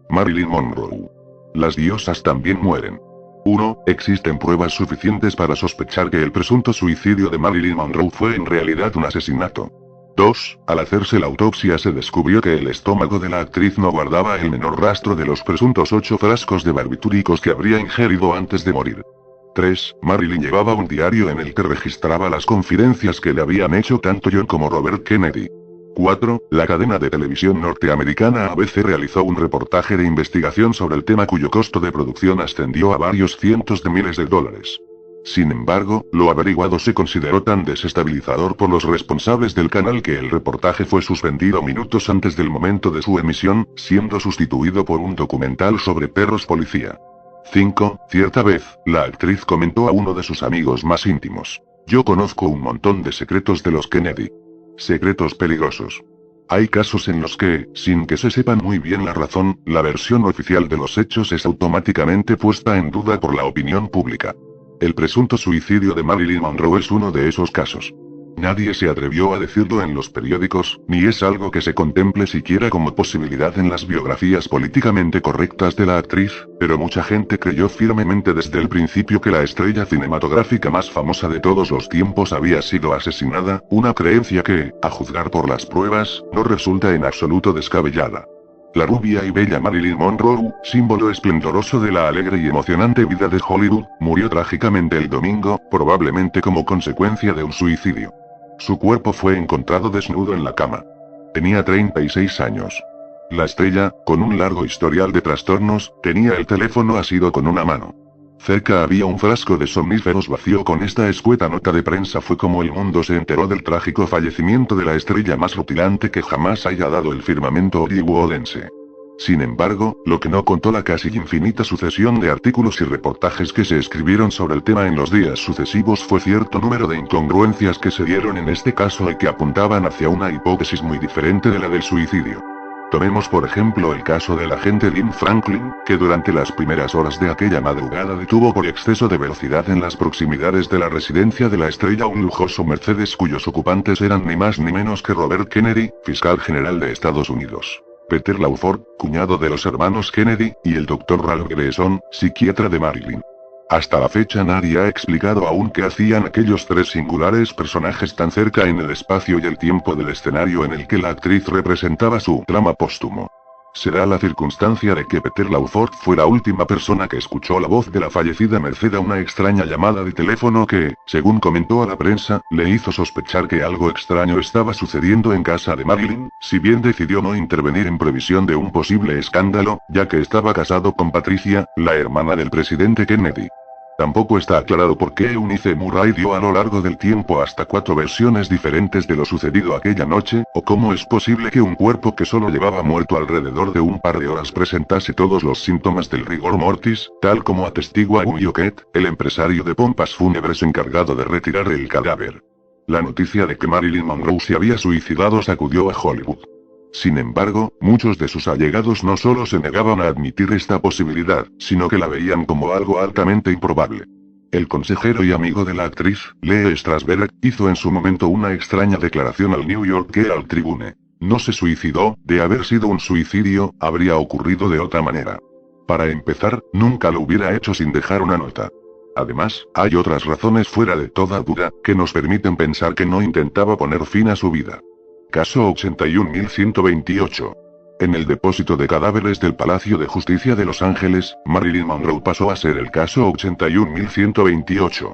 Marilyn Monroe. Las diosas también mueren. 1. Existen pruebas suficientes para sospechar que el presunto suicidio de Marilyn Monroe fue en realidad un asesinato. 2. Al hacerse la autopsia se descubrió que el estómago de la actriz no guardaba el menor rastro de los presuntos 8 frascos de barbitúricos que habría ingerido antes de morir. 3. Marilyn llevaba un diario en el que registraba las confidencias que le habían hecho tanto John como Robert Kennedy. 4. La cadena de televisión norteamericana ABC realizó un reportaje de investigación sobre el tema cuyo costo de producción ascendió a varios cientos de miles de dólares. Sin embargo, lo averiguado se consideró tan desestabilizador por los responsables del canal que el reportaje fue suspendido minutos antes del momento de su emisión, siendo sustituido por un documental sobre perros policía. 5. Cierta vez, la actriz comentó a uno de sus amigos más íntimos: "Yo conozco un montón de secretos de los Kennedy. Secretos peligrosos. Hay casos en los que, sin que se sepan muy bien la razón, la versión oficial de los hechos es automáticamente puesta en duda por la opinión pública. El presunto suicidio de Marilyn Monroe es uno de esos casos. Nadie se atrevió a decirlo en los periódicos, ni es algo que se contemple siquiera como posibilidad en las biografías políticamente correctas de la actriz, pero mucha gente creyó firmemente desde el principio que la estrella cinematográfica más famosa de todos los tiempos había sido asesinada, una creencia que, a juzgar por las pruebas, no resulta en absoluto descabellada. La rubia y bella Marilyn Monroe, símbolo esplendoroso de la alegre y emocionante vida de Hollywood, murió trágicamente el domingo, probablemente como consecuencia de un suicidio. Su cuerpo fue encontrado desnudo en la cama. Tenía 36 años. La estrella, con un largo historial de trastornos, tenía el teléfono asido con una mano. Cerca había un frasco de somníferos vacío. Con esta escueta nota de prensa fue como el mundo se enteró del trágico fallecimiento de la estrella más rutilante que jamás haya dado el firmamento hollywoodense. Sin embargo, lo que no contó la casi infinita sucesión de artículos y reportajes que se escribieron sobre el tema en los días sucesivos fue cierto número de incongruencias que se dieron en este caso y que apuntaban hacia una hipótesis muy diferente de la del suicidio. Tomemos por ejemplo el caso del agente Lynn Franklin, que durante las primeras horas de aquella madrugada detuvo por exceso de velocidad en las proximidades de la residencia de la estrella un lujoso Mercedes cuyos ocupantes eran ni más ni menos que Robert Kennedy, fiscal general de Estados Unidos, Peter Lawford, cuñado de los hermanos Kennedy, y el Dr. Ralph Grayson, psiquiatra de Marilyn. Hasta la fecha nadie ha explicado aún qué hacían aquellos 3 singulares personajes tan cerca en el espacio y el tiempo del escenario en el que la actriz representaba su drama póstumo. ¿Será la circunstancia de que Peter Lawford fue la última persona que escuchó la voz de la fallecida merced a una extraña llamada de teléfono que, según comentó a la prensa, le hizo sospechar que algo extraño estaba sucediendo en casa de Marilyn, si bien decidió no intervenir en previsión de un posible escándalo, ya que estaba casado con Patricia, la hermana del presidente Kennedy? Tampoco está aclarado por qué Eunice Murray dio a lo largo del tiempo hasta 4 versiones diferentes de lo sucedido aquella noche, o cómo es posible que un cuerpo que solo llevaba muerto alrededor de un par de horas presentase todos los síntomas del rigor mortis, tal como atestigua Guy Oquette, el empresario de pompas fúnebres encargado de retirar el cadáver. La noticia de que Marilyn Monroe se había suicidado sacudió a Hollywood. Sin embargo, muchos de sus allegados no solo se negaban a admitir esta posibilidad, sino que la veían como algo altamente improbable. El consejero y amigo de la actriz, Lee Strasberg, hizo en su momento una extraña declaración al New York Herald Tribune. No se suicidó, de haber sido un suicidio, habría ocurrido de otra manera. Para empezar, nunca lo hubiera hecho sin dejar una nota. Además, hay otras razones fuera de toda duda, que nos permiten pensar que no intentaba poner fin a su vida. Caso 81128. En el depósito de cadáveres del Palacio de Justicia de Los Ángeles, Marilyn Monroe pasó a ser el caso 81128.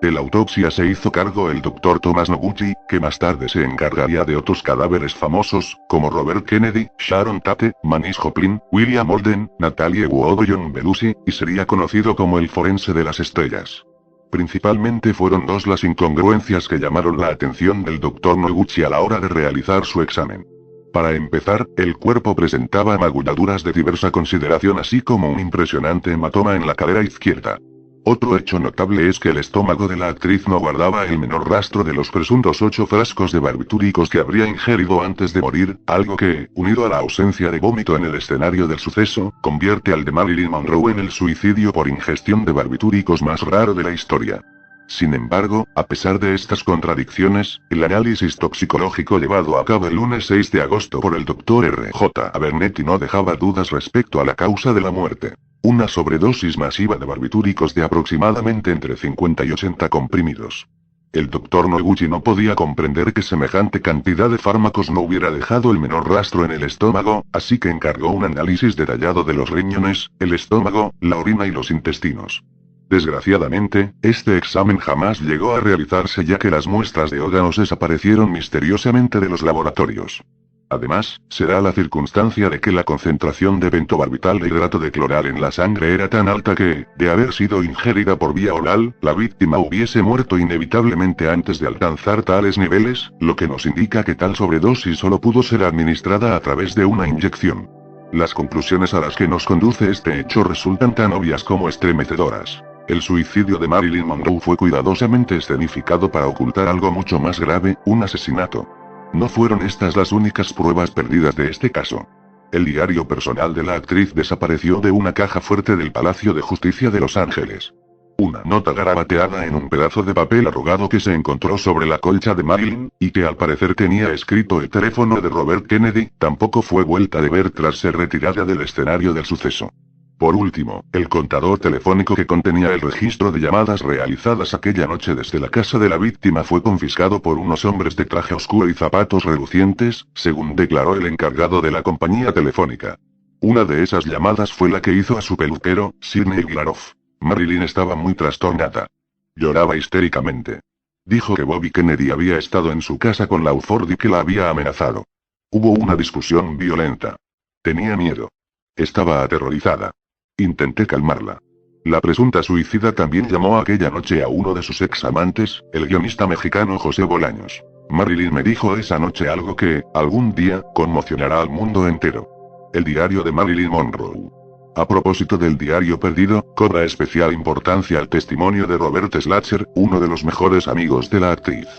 De la autopsia se hizo cargo el Dr. Thomas Noguchi, que más tarde se encargaría de otros cadáveres famosos, como Robert Kennedy, Sharon Tate, Janis Joplin, William Holden, Natalie Wood o John Belushi, y sería conocido como el forense de las estrellas. Principalmente fueron 2 las incongruencias que llamaron la atención del Dr. Noguchi a la hora de realizar su examen. Para empezar, el cuerpo presentaba magulladuras de diversa consideración así como un impresionante hematoma en la cadera izquierda. Otro hecho notable es que el estómago de la actriz no guardaba el menor rastro de los presuntos 8 frascos de barbitúricos que habría ingerido antes de morir, algo que, unido a la ausencia de vómito en el escenario del suceso, convierte al de Marilyn Monroe en el suicidio por ingestión de barbitúricos más raro de la historia. Sin embargo, a pesar de estas contradicciones, el análisis toxicológico llevado a cabo el lunes 6 de agosto por el Dr. R.J. Abernethy no dejaba dudas respecto a la causa de la muerte. Una sobredosis masiva de barbitúricos de aproximadamente entre 50 y 80 comprimidos. El Dr. Noguchi no podía comprender que semejante cantidad de fármacos no hubiera dejado el menor rastro en el estómago, así que encargó un análisis detallado de los riñones, el estómago, la orina y los intestinos. Desgraciadamente, este examen jamás llegó a realizarse ya que las muestras de órganos desaparecieron misteriosamente de los laboratorios. Además, se da la circunstancia de que la concentración de pentobarbital de hidrato de cloral en la sangre era tan alta que, de haber sido ingerida por vía oral, la víctima hubiese muerto inevitablemente antes de alcanzar tales niveles, lo que nos indica que tal sobredosis solo pudo ser administrada a través de una inyección. Las conclusiones a las que nos conduce este hecho resultan tan obvias como estremecedoras. El suicidio de Marilyn Monroe fue cuidadosamente escenificado para ocultar algo mucho más grave, un asesinato. No fueron estas las únicas pruebas perdidas de este caso. El diario personal de la actriz desapareció de una caja fuerte del Palacio de Justicia de Los Ángeles. Una nota garabateada en un pedazo de papel arrugado que se encontró sobre la colcha de Marilyn, y que al parecer tenía escrito el teléfono de Robert Kennedy, tampoco fue vuelta de ver tras ser retirada del escenario del suceso. Por último, el contador telefónico que contenía el registro de llamadas realizadas aquella noche desde la casa de la víctima fue confiscado por unos hombres de traje oscuro y zapatos relucientes, según declaró el encargado de la compañía telefónica. Una de esas llamadas fue la que hizo a su peluquero, Sidney Glaroff. Marilyn estaba muy trastornada. Lloraba histéricamente. Dijo que Bobby Kennedy había estado en su casa con Lau Ford y que la había amenazado. Hubo una discusión violenta. Tenía miedo. Estaba aterrorizada. Intenté calmarla. La presunta suicida también llamó aquella noche a uno de sus ex amantes, el guionista mexicano José Bolaños. Marilyn me dijo esa noche algo que, algún día, conmocionará al mundo entero. El diario de Marilyn Monroe. A propósito del diario perdido, cobra especial importancia el testimonio de Robert Schlatzer, uno de los mejores amigos de la actriz.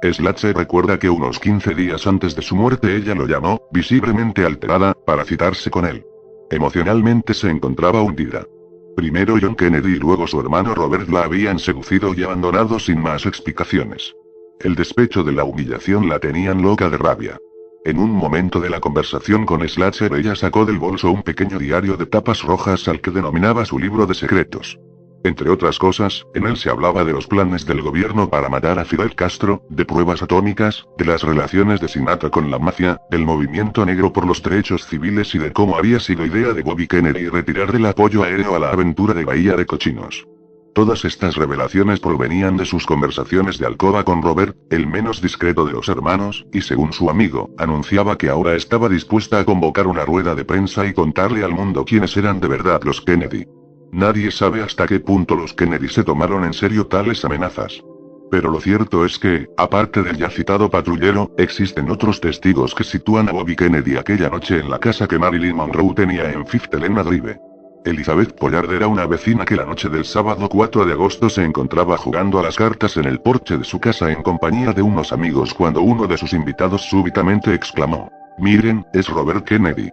Schlatzer recuerda que unos 15 días antes de su muerte ella lo llamó, visiblemente alterada, para citarse con él. Emocionalmente se encontraba hundida. Primero John Kennedy y luego su hermano Robert la habían seducido y abandonado sin más explicaciones. El despecho de la humillación la tenían loca de rabia. En un momento de la conversación con Schlatzer ella sacó del bolso un pequeño diario de tapas rojas al que denominaba su libro de secretos. Entre otras cosas, en él se hablaba de los planes del gobierno para matar a Fidel Castro, de pruebas atómicas, de las relaciones de Sinatra con la mafia, del movimiento negro por los derechos civiles y de cómo había sido idea de Bobby Kennedy retirar del apoyo aéreo a la aventura de Bahía de Cochinos. Todas estas revelaciones provenían de sus conversaciones de alcoba con Robert, el menos discreto de los hermanos, y según su amigo, anunciaba que ahora estaba dispuesta a convocar una rueda de prensa y contarle al mundo quiénes eran de verdad los Kennedy. Nadie sabe hasta qué punto los Kennedy se tomaron en serio tales amenazas. Pero lo cierto es que, aparte del ya citado patrullero, existen otros testigos que sitúan a Bobby Kennedy aquella noche en la casa que Marilyn Monroe tenía en Fifth Elena Drive. Elizabeth Pollard era una vecina que la noche del sábado 4 de agosto se encontraba jugando a las cartas en el porche de su casa en compañía de unos amigos cuando uno de sus invitados súbitamente exclamó: «Miren, es Robert Kennedy».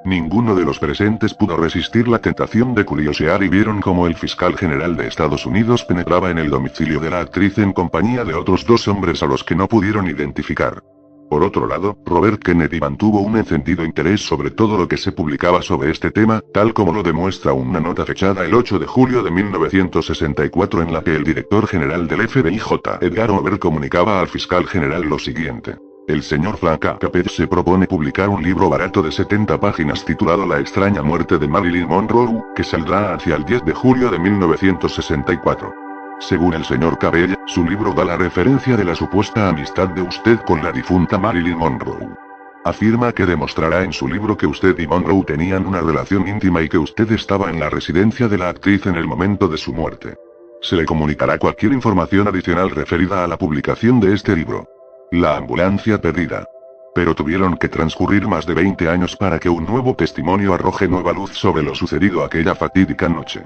Ninguno de los presentes pudo resistir la tentación de curiosear y vieron cómo el fiscal general de Estados Unidos penetraba en el domicilio de la actriz en compañía de otros dos hombres a los que no pudieron identificar. Por otro lado, Robert Kennedy mantuvo un encendido interés sobre todo lo que se publicaba sobre este tema, tal como lo demuestra una nota fechada el 8 de julio de 1964 en la que el director general del FBI J. Edgar Hoover comunicaba al fiscal general lo siguiente. El señor Frank A. Capet se propone publicar un libro barato de 70 páginas titulado La extraña muerte de Marilyn Monroe, que saldrá hacia el 10 de julio de 1964. Según el señor Cabell, su libro da la referencia de la supuesta amistad de usted con la difunta Marilyn Monroe. Afirma que demostrará en su libro que usted y Monroe tenían una relación íntima y que usted estaba en la residencia de la actriz en el momento de su muerte. Se le comunicará cualquier información adicional referida a la publicación de este libro. La ambulancia perdida. Pero tuvieron que transcurrir más de 20 años para que un nuevo testimonio arroje nueva luz sobre lo sucedido aquella fatídica noche.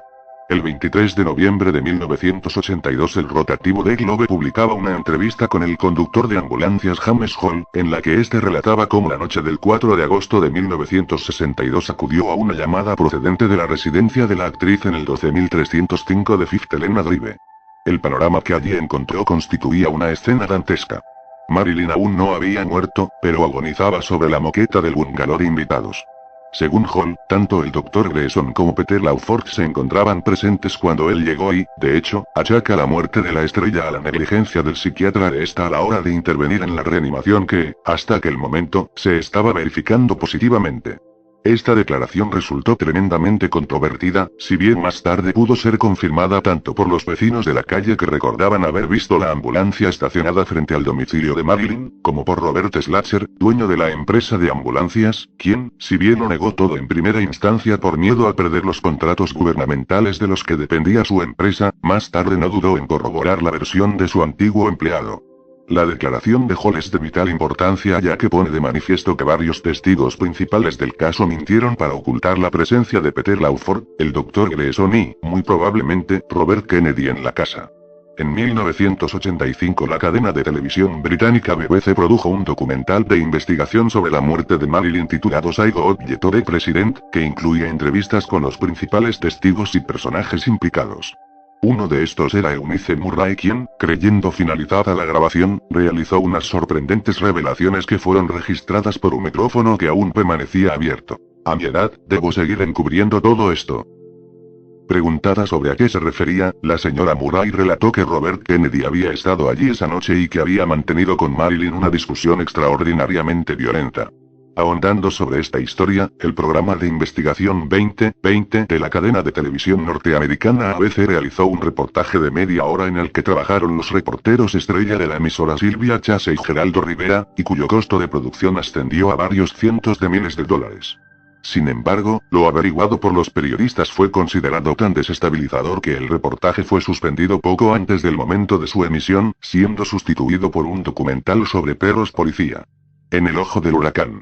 El 23 de noviembre de 1982 el rotativo de Globe publicaba una entrevista con el conductor de ambulancias James Hall, en la que este relataba cómo la noche del 4 de agosto de 1962 acudió a una llamada procedente de la residencia de la actriz en el 12305 de Fifth Elena Drive. El panorama que allí encontró constituía una escena dantesca. Marilyn aún no había muerto, pero agonizaba sobre la moqueta del bungalow de invitados. Según Hall, tanto el Dr. Grayson como Peter Lawford se encontraban presentes cuando él llegó y, de hecho, achaca la muerte de la estrella a la negligencia del psiquiatra de esta a la hora de intervenir en la reanimación que, hasta aquel momento, se estaba verificando positivamente. Esta declaración resultó tremendamente controvertida, si bien más tarde pudo ser confirmada tanto por los vecinos de la calle que recordaban haber visto la ambulancia estacionada frente al domicilio de Marilyn, como por Robert Slatcher, dueño de la empresa de ambulancias, quien, si bien lo negó todo en primera instancia por miedo a perder los contratos gubernamentales de los que dependía su empresa, más tarde no dudó en corroborar la versión de su antiguo empleado. La declaración de Hall es de vital importancia ya que pone de manifiesto que varios testigos principales del caso mintieron para ocultar la presencia de Peter Lawford, el Dr. Grayson y, muy probablemente, Robert Kennedy en la casa. En 1985 la cadena de televisión británica BBC produjo un documental de investigación sobre la muerte de Marilyn titulado I Got the President, que incluía entrevistas con los principales testigos y personajes implicados. Uno de estos era Eunice Murray quien, creyendo finalizada la grabación, realizó unas sorprendentes revelaciones que fueron registradas por un micrófono que aún permanecía abierto. A mi edad, debo seguir encubriendo todo esto. Preguntada sobre a qué se refería, la señora Murray relató que Robert Kennedy había estado allí esa noche y que había mantenido con Marilyn una discusión extraordinariamente violenta. Ahondando sobre esta historia, el programa de investigación 2020 de la cadena de televisión norteamericana ABC realizó un reportaje de media hora en el que trabajaron los reporteros estrella de la emisora Silvia Chase y Geraldo Rivera, y cuyo costo de producción ascendió a varios cientos de miles de dólares. Sin embargo, lo averiguado por los periodistas fue considerado tan desestabilizador que el reportaje fue suspendido poco antes del momento de su emisión, siendo sustituido por un documental sobre perros policía. En el ojo del huracán.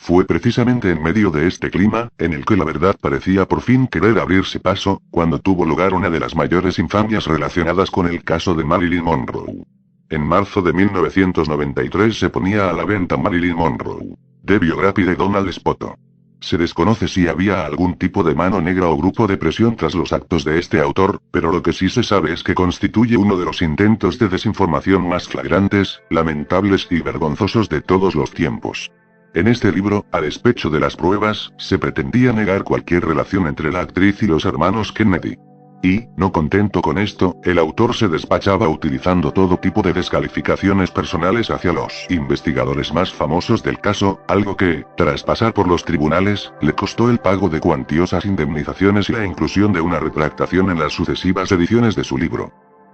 Fue precisamente en medio de este clima, en el que la verdad parecía por fin querer abrirse paso, cuando tuvo lugar una de las mayores infamias relacionadas con el caso de Marilyn Monroe. En marzo de 1993 se ponía a la venta Marilyn Monroe, The Biography de Donald Spoto. Se desconoce si había algún tipo de mano negra o grupo de presión tras los actos de este autor, pero lo que sí se sabe es que constituye uno de los intentos de desinformación más flagrantes, lamentables y vergonzosos de todos los tiempos. En este libro, a despecho de las pruebas, se pretendía negar cualquier relación entre la actriz y los hermanos Kennedy. Y, no contento con esto, el autor se despachaba utilizando todo tipo de descalificaciones personales hacia los investigadores más famosos del caso, algo que, tras pasar por los tribunales, le costó el pago de cuantiosas indemnizaciones y la inclusión de una retractación en las sucesivas ediciones de su libro.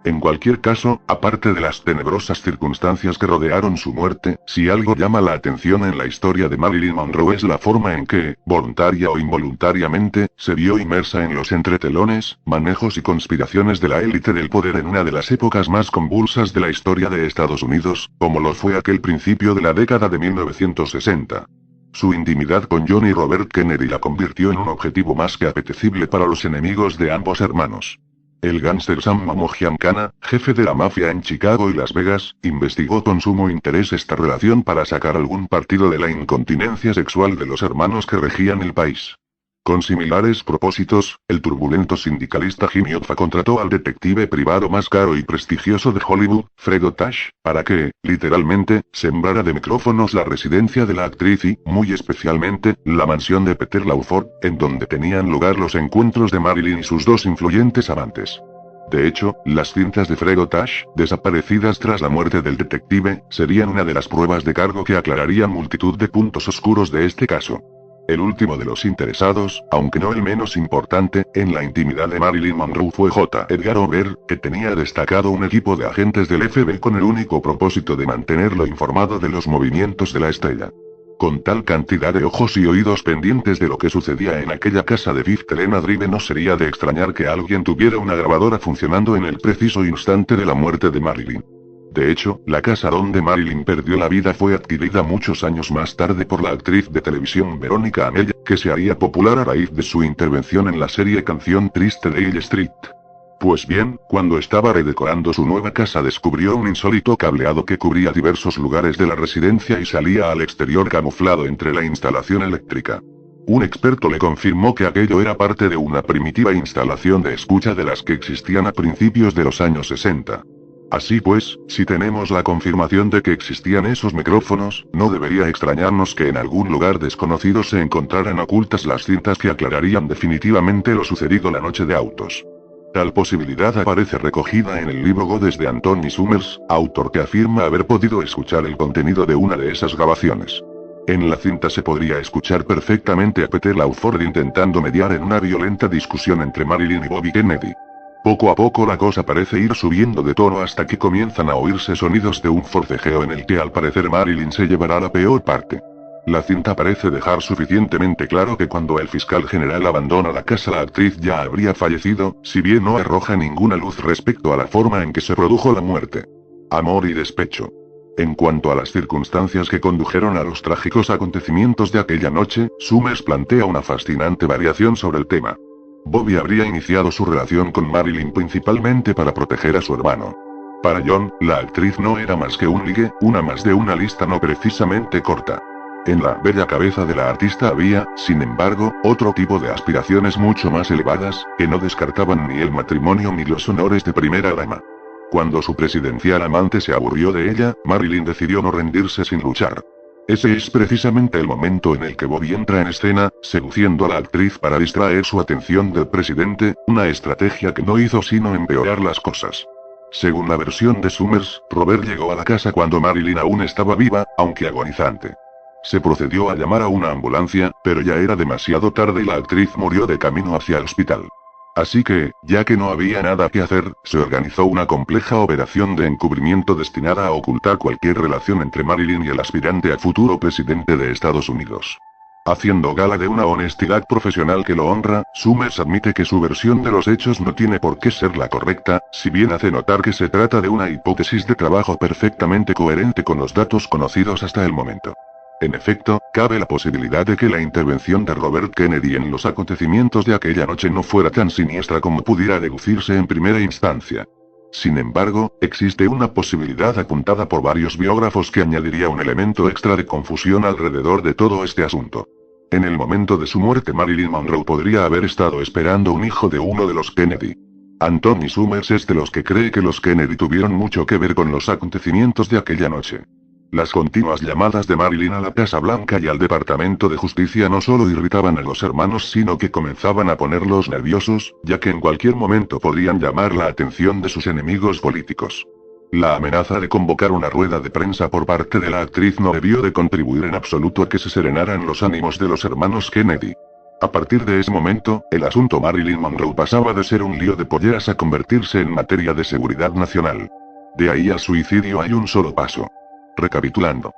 En cualquier caso, aparte de las tenebrosas circunstancias que rodearon su muerte, si algo llama la atención en la historia de Marilyn Monroe es la forma en que, voluntaria o involuntariamente, se vio inmersa en los entretelones, manejos y conspiraciones de la élite del poder en una de las épocas más convulsas de la historia de Estados Unidos, como lo fue aquel principio de la década de 1960. Su intimidad con John y Robert Kennedy la convirtió en un objetivo más que apetecible para los enemigos de ambos hermanos. El gángster Sam Giancana, jefe de la mafia en Chicago y Las Vegas, investigó con sumo interés esta relación para sacar algún partido de la incontinencia sexual de los hermanos que regían el país. Con similares propósitos, el turbulento sindicalista Jimmy Hoffa contrató al detective privado más caro y prestigioso de Hollywood, Fred Otash, para que, literalmente, sembrara de micrófonos la residencia de la actriz y, muy especialmente, la mansión de Peter Lawford, en donde tenían lugar los encuentros de Marilyn y sus dos influyentes amantes. De hecho, las cintas de Fred Otash, desaparecidas tras la muerte del detective, serían una de las pruebas de cargo que aclararían multitud de puntos oscuros de este caso. El último de los interesados, aunque no el menos importante, en la intimidad de Marilyn Monroe fue J. Edgar Hoover, que tenía destacado un equipo de agentes del FBI con el único propósito de mantenerlo informado de los movimientos de la estrella. Con tal cantidad de ojos y oídos pendientes de lo que sucedía en aquella casa de Fifth Helena Drive, no sería de extrañar que alguien tuviera una grabadora funcionando en el preciso instante de la muerte de Marilyn. De hecho, la casa donde Marilyn perdió la vida fue adquirida muchos años más tarde por la actriz de televisión Verónica Amell, que se haría popular a raíz de su intervención en la serie Canción Triste de Hill Street. Pues bien, cuando estaba redecorando su nueva casa descubrió un insólito cableado que cubría diversos lugares de la residencia y salía al exterior camuflado entre la instalación eléctrica. Un experto le confirmó que aquello era parte de una primitiva instalación de escucha de las que existían a principios de los años 60. Así pues, si tenemos la confirmación de que existían esos micrófonos, no debería extrañarnos que en algún lugar desconocido se encontraran ocultas las cintas que aclararían definitivamente lo sucedido la noche de autos. Tal posibilidad aparece recogida en el libro Godes de Anthony Summers, autor que afirma haber podido escuchar el contenido de una de esas grabaciones. En la cinta se podría escuchar perfectamente a Peter Lawford intentando mediar en una violenta discusión entre Marilyn y Bobby Kennedy. Poco a poco la cosa parece ir subiendo de tono hasta que comienzan a oírse sonidos de un forcejeo en el que al parecer Marilyn se llevará la peor parte. La cinta parece dejar suficientemente claro que cuando el fiscal general abandona la casa la actriz ya habría fallecido, si bien no arroja ninguna luz respecto a la forma en que se produjo la muerte. Amor y despecho. En cuanto a las circunstancias que condujeron a los trágicos acontecimientos de aquella noche, Summers plantea una fascinante variación sobre el tema. Bobby habría iniciado su relación con Marilyn principalmente para proteger a su hermano. Para John, la actriz no era más que un ligue, una más de una lista no precisamente corta. En la bella cabeza de la artista había, sin embargo, otro tipo de aspiraciones mucho más elevadas, que no descartaban ni el matrimonio ni los honores de primera dama. Cuando su presidencial amante se aburrió de ella, Marilyn decidió no rendirse sin luchar. Ese es precisamente el momento en el que Bobby entra en escena, seduciendo a la actriz para distraer su atención del presidente, una estrategia que no hizo sino empeorar las cosas. Según la versión de Summers, Robert llegó a la casa cuando Marilyn aún estaba viva, aunque agonizante. Se procedió a llamar a una ambulancia, pero ya era demasiado tarde y la actriz murió de camino hacia el hospital. Así que, ya que no había nada que hacer, se organizó una compleja operación de encubrimiento destinada a ocultar cualquier relación entre Marilyn y el aspirante a futuro presidente de Estados Unidos. Haciendo gala de una honestidad profesional que lo honra, Summers admite que su versión de los hechos no tiene por qué ser la correcta, si bien hace notar que se trata de una hipótesis de trabajo perfectamente coherente con los datos conocidos hasta el momento. En efecto, cabe la posibilidad de que la intervención de Robert Kennedy en los acontecimientos de aquella noche no fuera tan siniestra como pudiera deducirse en primera instancia. Sin embargo, existe una posibilidad apuntada por varios biógrafos que añadiría un elemento extra de confusión alrededor de todo este asunto. En el momento de su muerte Marilyn Monroe podría haber estado esperando un hijo de uno de los Kennedy. Anthony Summers es de los que cree que los Kennedy tuvieron mucho que ver con los acontecimientos de aquella noche. Las continuas llamadas de Marilyn a la Casa Blanca y al Departamento de Justicia no solo irritaban a los hermanos sino que comenzaban a ponerlos nerviosos, ya que en cualquier momento podrían llamar la atención de sus enemigos políticos. La amenaza de convocar una rueda de prensa por parte de la actriz no debió de contribuir en absoluto a que se serenaran los ánimos de los hermanos Kennedy. A partir de ese momento, el asunto Marilyn Monroe pasaba de ser un lío de polleras a convertirse en materia de seguridad nacional. De ahí al suicidio hay un solo paso. Recapitulando.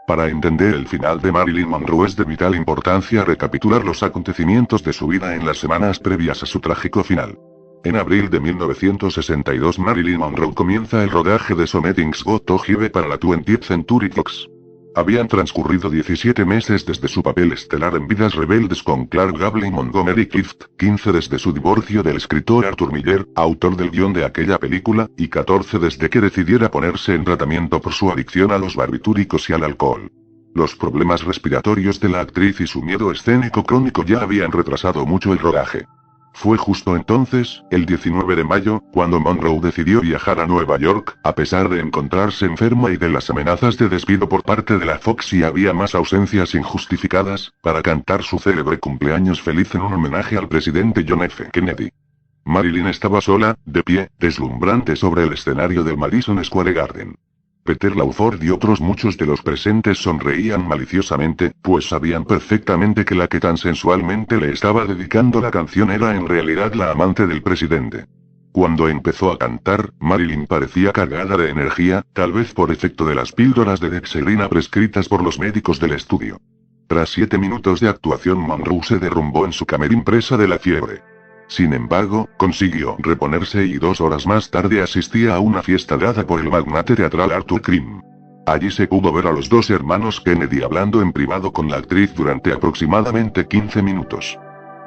Para entender el final de Marilyn Monroe es de vital importancia recapitular los acontecimientos de su vida en las semanas previas a su trágico final. En abril de 1962 Marilyn Monroe comienza el rodaje de Something's Got to Give para la 20th Century Fox. Habían transcurrido 17 meses desde su papel estelar en Vidas Rebeldes con Clark Gable y Montgomery Clift, 15 desde su divorcio del escritor Arthur Miller, autor del guión de aquella película, y 14 desde que decidiera ponerse en tratamiento por su adicción a los barbitúricos y al alcohol. Los problemas respiratorios de la actriz y su miedo escénico crónico ya habían retrasado mucho el rodaje. Fue justo entonces, el 19 de mayo, cuando Monroe decidió viajar a Nueva York, a pesar de encontrarse enferma y de las amenazas de despido por parte de la Fox y había más ausencias injustificadas, para cantar su célebre cumpleaños feliz en un homenaje al presidente John F. Kennedy. Marilyn estaba sola, de pie, deslumbrante sobre el escenario del Madison Square Garden. Peter Lawford y otros muchos de los presentes sonreían maliciosamente, pues sabían perfectamente que la que tan sensualmente le estaba dedicando la canción era en realidad la amante del presidente. Cuando empezó a cantar, Marilyn parecía cargada de energía, tal vez por efecto de las píldoras de dexedrina prescritas por los médicos del estudio. Tras 7 minutos de actuación Monroe se derrumbó en su camerín presa de la fiebre. Sin embargo, consiguió reponerse y 2 horas más tarde asistía a una fiesta dada por el magnate teatral Arthur Krim. Allí se pudo ver a los 2 hermanos Kennedy hablando en privado con la actriz durante aproximadamente 15 minutos.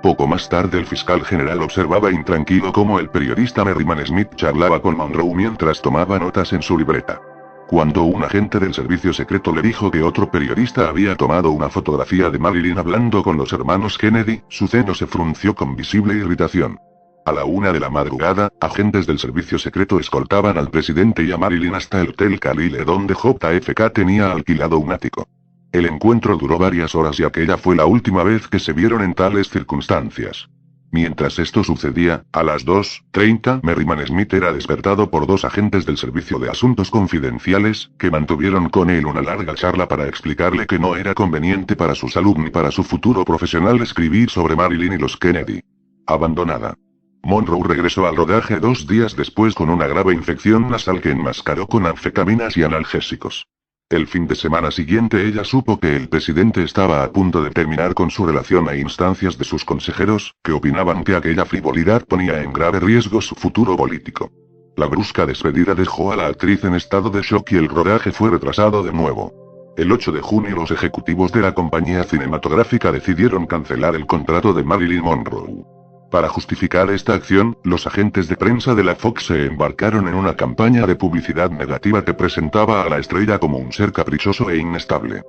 Poco más tarde el fiscal general observaba intranquilo cómo el periodista Merriman Smith charlaba con Monroe mientras tomaba notas en su libreta. Cuando un agente del servicio secreto le dijo que otro periodista había tomado una fotografía de Marilyn hablando con los hermanos Kennedy, su ceño se frunció con visible irritación. A la 1 de la madrugada, agentes del servicio secreto escoltaban al presidente y a Marilyn hasta el Hotel Calile donde JFK tenía alquilado un ático. El encuentro duró varias horas y aquella fue la última vez que se vieron en tales circunstancias. Mientras esto sucedía, a las 2:30 Merriman Smith era despertado por dos agentes del Servicio de Asuntos Confidenciales, que mantuvieron con él una larga charla para explicarle que no era conveniente para su salud ni para su futuro profesional escribir sobre Marilyn y los Kennedy. Abandonada. Monroe regresó al rodaje 2 días después con una grave infección nasal que enmascaró con anfetaminas y analgésicos. El fin de semana siguiente ella supo que el presidente estaba a punto de terminar con su relación a instancias de sus consejeros, que opinaban que aquella frivolidad ponía en grave riesgo su futuro político. La brusca despedida dejó a la actriz en estado de shock y el rodaje fue retrasado de nuevo. El 8 de junio los ejecutivos de la compañía cinematográfica decidieron cancelar el contrato de Marilyn Monroe. Para justificar esta acción, los agentes de prensa de la Fox se embarcaron en una campaña de publicidad negativa que presentaba a la estrella como un ser caprichoso e inestable.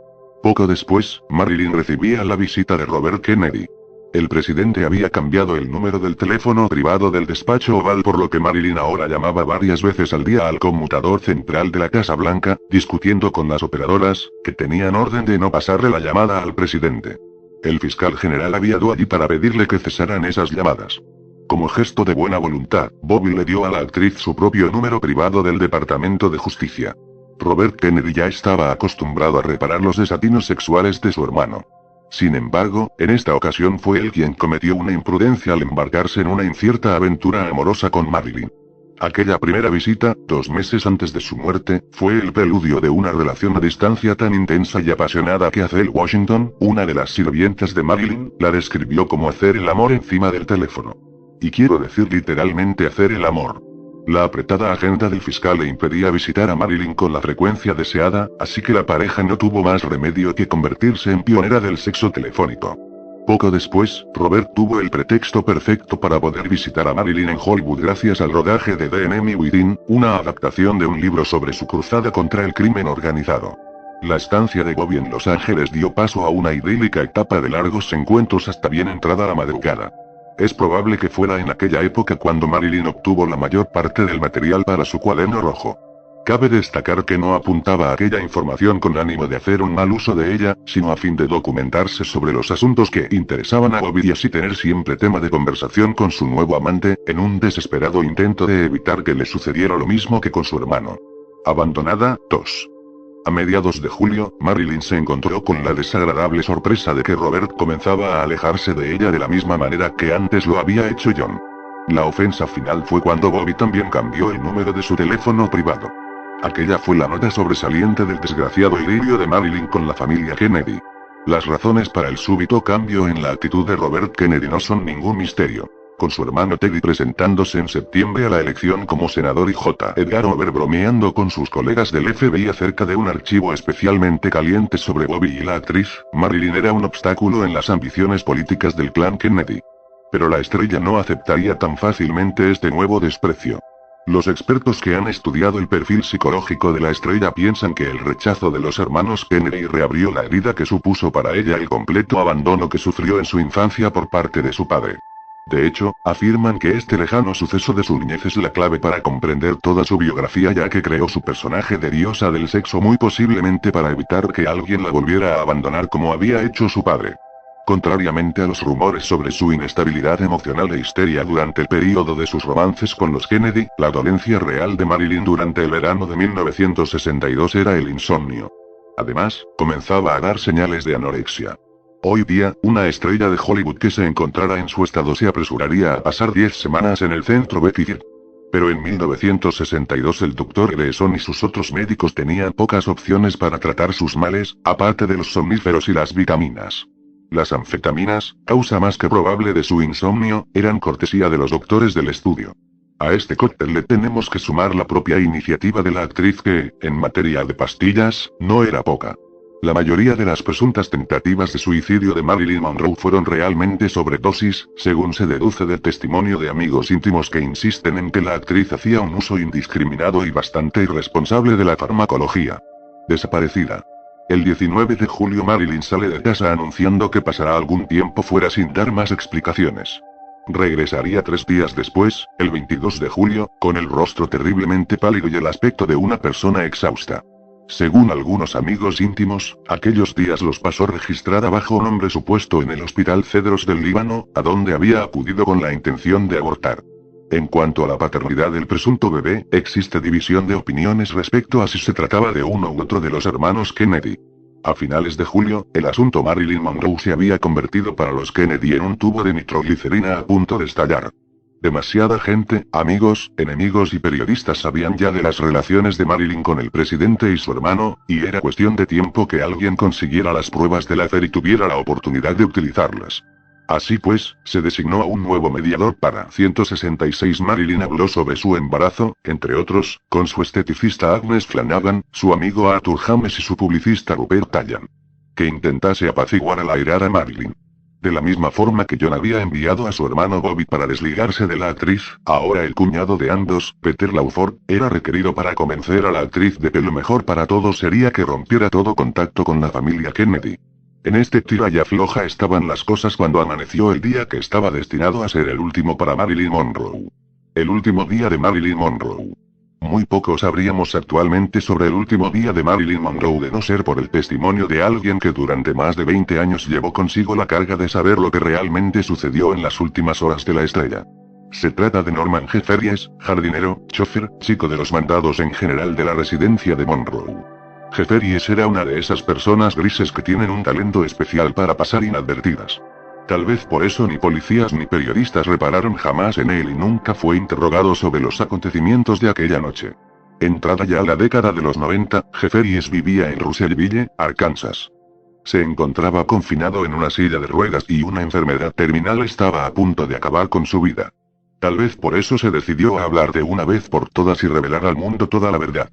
Poco después, Marilyn recibía la visita de Robert Kennedy. El presidente había cambiado el número del teléfono privado del despacho oval, por lo que Marilyn ahora llamaba varias veces al día al conmutador central de la Casa Blanca, discutiendo con las operadoras, que tenían orden de no pasarle la llamada al presidente. El fiscal general había ido allí para pedirle que cesaran esas llamadas. Como gesto de buena voluntad, Bobby le dio a la actriz su propio número privado del Departamento de Justicia. Robert Kennedy ya estaba acostumbrado a reparar los desatinos sexuales de su hermano. Sin embargo, en esta ocasión fue él quien cometió una imprudencia al embarcarse en una incierta aventura amorosa con Marilyn. Aquella primera visita, 2 meses antes de su muerte, fue el preludio de una relación a distancia tan intensa y apasionada que Hazel Washington, una de las sirvientas de Marilyn, la describió como hacer el amor encima del teléfono. Y quiero decir literalmente hacer el amor. La apretada agenda del fiscal le impedía visitar a Marilyn con la frecuencia deseada, así que la pareja no tuvo más remedio que convertirse en pionera del sexo telefónico. Poco después, Robert tuvo el pretexto perfecto para poder visitar a Marilyn en Hollywood gracias al rodaje de The Enemy Within, una adaptación de un libro sobre su cruzada contra el crimen organizado. La estancia de Bobby en Los Ángeles dio paso a una idílica etapa de largos encuentros hasta bien entrada la madrugada. Es probable que fuera en aquella época cuando Marilyn obtuvo la mayor parte del material para su cuaderno rojo. Cabe destacar que no apuntaba aquella información con ánimo de hacer un mal uso de ella, sino a fin de documentarse sobre los asuntos que interesaban a Bobby y así tener siempre tema de conversación con su nuevo amante, en un desesperado intento de evitar que le sucediera lo mismo que con su hermano. Abandonada, 2. A mediados de julio, Marilyn se encontró con la desagradable sorpresa de que Robert comenzaba a alejarse de ella de la misma manera que antes lo había hecho John. La ofensa final fue cuando Bobby también cambió el número de su teléfono privado. Aquella fue la nota sobresaliente del desgraciado idilio de Marilyn con la familia Kennedy. Las razones para el súbito cambio en la actitud de Robert Kennedy no son ningún misterio. Con su hermano Teddy presentándose en septiembre a la elección como senador y J. Edgar Hoover bromeando con sus colegas del FBI acerca de un archivo especialmente caliente sobre Bobby y la actriz, Marilyn era un obstáculo en las ambiciones políticas del clan Kennedy. Pero la estrella no aceptaría tan fácilmente este nuevo desprecio. Los expertos que han estudiado el perfil psicológico de la estrella piensan que el rechazo de los hermanos Kennedy reabrió la herida que supuso para ella el completo abandono que sufrió en su infancia por parte de su padre. De hecho, afirman que este lejano suceso de su niñez es la clave para comprender toda su biografía, ya que creó su personaje de diosa del sexo muy posiblemente para evitar que alguien la volviera a abandonar como había hecho su padre. Contrariamente a los rumores sobre su inestabilidad emocional e histeria durante el período de sus romances con los Kennedy, la dolencia real de Marilyn durante el verano de 1962 era el insomnio. Además, comenzaba a dar señales de anorexia. Hoy día, una estrella de Hollywood que se encontrara en su estado se apresuraría a pasar 10 semanas en el centro Betty Ford. Pero en 1962 el Dr. Gleason y sus otros médicos tenían pocas opciones para tratar sus males, aparte de los somníferos y las vitaminas. Las anfetaminas, causa más que probable de su insomnio, eran cortesía de los doctores del estudio. A este cóctel le tenemos que sumar la propia iniciativa de la actriz que, en materia de pastillas, no era poca. La mayoría de las presuntas tentativas de suicidio de Marilyn Monroe fueron realmente sobredosis, según se deduce del testimonio de amigos íntimos que insisten en que la actriz hacía un uso indiscriminado y bastante irresponsable de la farmacología. Desaparecida. El 19 de julio Marilyn sale de casa anunciando que pasará algún tiempo fuera sin dar más explicaciones. Regresaría 3 días después, el 22 de julio, con el rostro terriblemente pálido y el aspecto de una persona exhausta. Según algunos amigos íntimos, aquellos días los pasó registrada bajo nombre supuesto en el Hospital Cedros del Líbano, a donde había acudido con la intención de abortar. En cuanto a la paternidad del presunto bebé, existe división de opiniones respecto a si se trataba de uno u otro de los hermanos Kennedy. A finales de julio, el asunto Marilyn Monroe se había convertido para los Kennedy en un tubo de nitroglicerina a punto de estallar. Demasiada gente, amigos, enemigos y periodistas sabían ya de las relaciones de Marilyn con el presidente y su hermano, y era cuestión de tiempo que alguien consiguiera las pruebas del affair y tuviera la oportunidad de utilizarlas. Así pues, se designó a un nuevo mediador para 166. Marilyn habló sobre su embarazo, entre otros, con su esteticista Agnes Flanagan, su amigo Arthur James y su publicista Rupert Tallan. Que intentase apaciguar a la airada Marilyn. De la misma forma que John había enviado a su hermano Bobby para desligarse de la actriz, ahora el cuñado de ambos, Peter Lawford, era requerido para convencer a la actriz de que lo mejor para todos sería que rompiera todo contacto con la familia Kennedy. En este tira y afloja estaban las cosas cuando amaneció el día que estaba destinado a ser el último para Marilyn Monroe. El último día de Marilyn Monroe. Muy poco sabríamos actualmente sobre el último día de Marilyn Monroe de no ser por el testimonio de alguien que durante más de 20 años llevó consigo la carga de saber lo que realmente sucedió en las últimas horas de la estrella. Se trata de Norman Jefferies, jardinero, chofer, chico de los mandados en general de la residencia de Monroe. Jefferies era una de esas personas grises que tienen un talento especial para pasar inadvertidas. Tal vez por eso ni policías ni periodistas repararon jamás en él y nunca fue interrogado sobre los acontecimientos de aquella noche. Entrada ya la década de los 90, Jefferies vivía en Russellville, Arkansas. Se encontraba confinado en una silla de ruedas y una enfermedad terminal estaba a punto de acabar con su vida. Tal vez por eso se decidió a hablar de una vez por todas y revelar al mundo toda la verdad.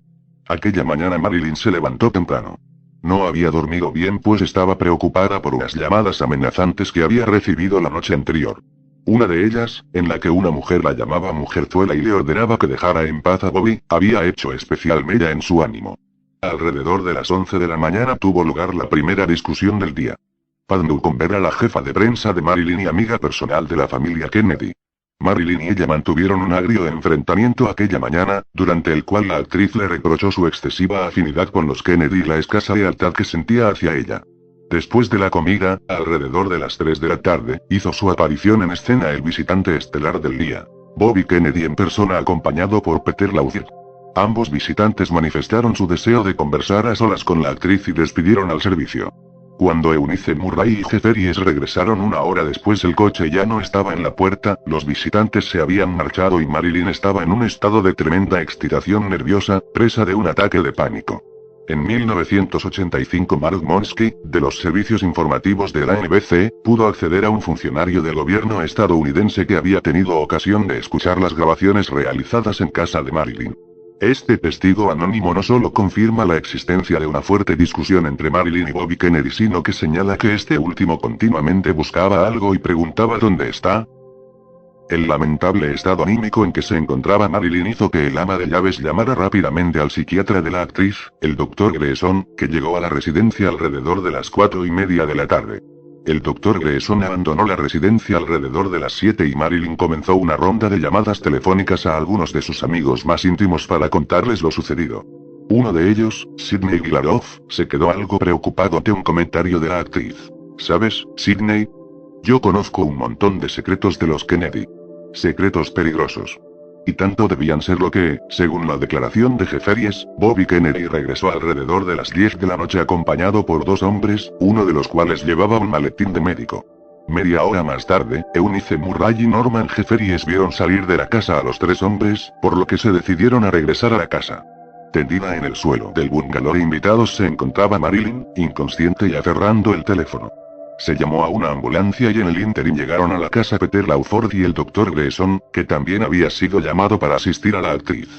Aquella mañana Marilyn se levantó temprano. No había dormido bien pues estaba preocupada por unas llamadas amenazantes que había recibido la noche anterior. Una de ellas, en la que una mujer la llamaba mujerzuela y le ordenaba que dejara en paz a Bobby, había hecho especial mella en su ánimo. Alrededor de las 11 de la mañana tuvo lugar la primera discusión del día. Pat Newcomb era la jefa de prensa de Marilyn y amiga personal de la familia Kennedy. Marilyn y ella mantuvieron un agrio enfrentamiento aquella mañana, durante el cual la actriz le reprochó su excesiva afinidad con los Kennedy y la escasa lealtad que sentía hacia ella. Después de la comida, alrededor de las 3 de la tarde, hizo su aparición en escena el visitante estelar del día, Bobby Kennedy en persona acompañado por Peter Lawford. Ambos visitantes manifestaron su deseo de conversar a solas con la actriz y despidieron al servicio. Cuando Eunice Murray y Jefferies regresaron una hora después el coche ya no estaba en la puerta, los visitantes se habían marchado y Marilyn estaba en un estado de tremenda excitación nerviosa, presa de un ataque de pánico. En 1985 Mark Monsky, de los servicios informativos de la NBC, pudo acceder a un funcionario del gobierno estadounidense que había tenido ocasión de escuchar las grabaciones realizadas en casa de Marilyn. Este testigo anónimo no solo confirma la existencia de una fuerte discusión entre Marilyn y Bobby Kennedy, sino que señala que este último continuamente buscaba algo y preguntaba ¿dónde está? El lamentable estado anímico en que se encontraba Marilyn hizo que el ama de llaves llamara rápidamente al psiquiatra de la actriz, el Dr. Grayson, que llegó a la residencia alrededor de las 4:30 de la tarde. El Dr. Grayson abandonó la residencia alrededor de las 7 y Marilyn comenzó una ronda de llamadas telefónicas a algunos de sus amigos más íntimos para contarles lo sucedido. Uno de ellos, Sidney Gilaroff, se quedó algo preocupado ante un comentario de la actriz. ¿Sabes, Sidney? Yo conozco un montón de secretos de los Kennedy. Secretos peligrosos. Y tanto debían ser lo que, según la declaración de Jefferies, Bobby Kennedy regresó alrededor de las 10 de la noche acompañado por 2 hombres, uno de los cuales llevaba un maletín de médico. Media hora más tarde, Eunice Murray y Norman Jefferies vieron salir de la casa a los 3 hombres, por lo que se decidieron a regresar a la casa. Tendida en el suelo del bungalow de invitados se encontraba Marilyn, inconsciente y aferrando el teléfono. Se llamó a una ambulancia y en el ínterin llegaron a la casa Peter Lawford y el Dr. Grayson, que también había sido llamado para asistir a la actriz.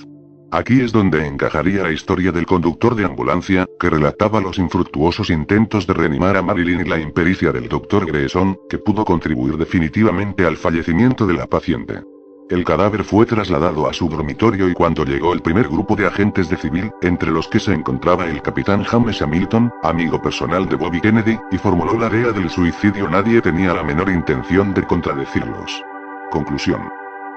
Aquí es donde encajaría la historia del conductor de ambulancia, que relataba los infructuosos intentos de reanimar a Marilyn y la impericia del Dr. Grayson, que pudo contribuir definitivamente al fallecimiento de la paciente. El cadáver fue trasladado a su dormitorio y cuando llegó el primer grupo de agentes de civil, entre los que se encontraba el capitán James Hamilton, amigo personal de Bobby Kennedy, y formuló la idea del suicidio, nadie tenía la menor intención de contradecirlos. Conclusión.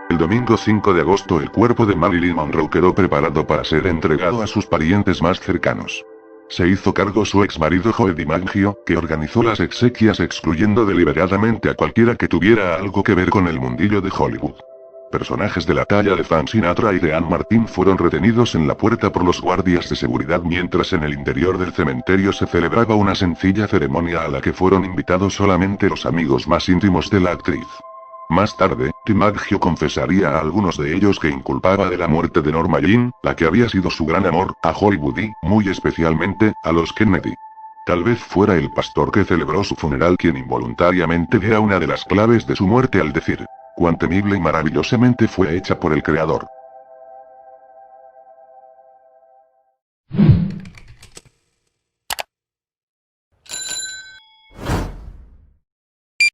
El domingo 5 de agosto el cuerpo de Marilyn Monroe quedó preparado para ser entregado a sus parientes más cercanos. Se hizo cargo su ex marido Joe DiMaggio, que organizó las exequias excluyendo deliberadamente a cualquiera que tuviera algo que ver con el mundillo de Hollywood. Personajes de la talla de Frank Sinatra y de Anne Martin fueron retenidos en la puerta por los guardias de seguridad mientras en el interior del cementerio se celebraba una sencilla ceremonia a la que fueron invitados solamente los amigos más íntimos de la actriz. Más tarde, DiMaggio confesaría a algunos de ellos que inculpaba de la muerte de Norma Jean, la que había sido su gran amor, a Hollywood y, muy especialmente, a los Kennedy. Tal vez fuera el pastor que celebró su funeral quien involuntariamente diera una de las claves de su muerte al decir: cuán temible y maravillosamente fue hecha por el Creador.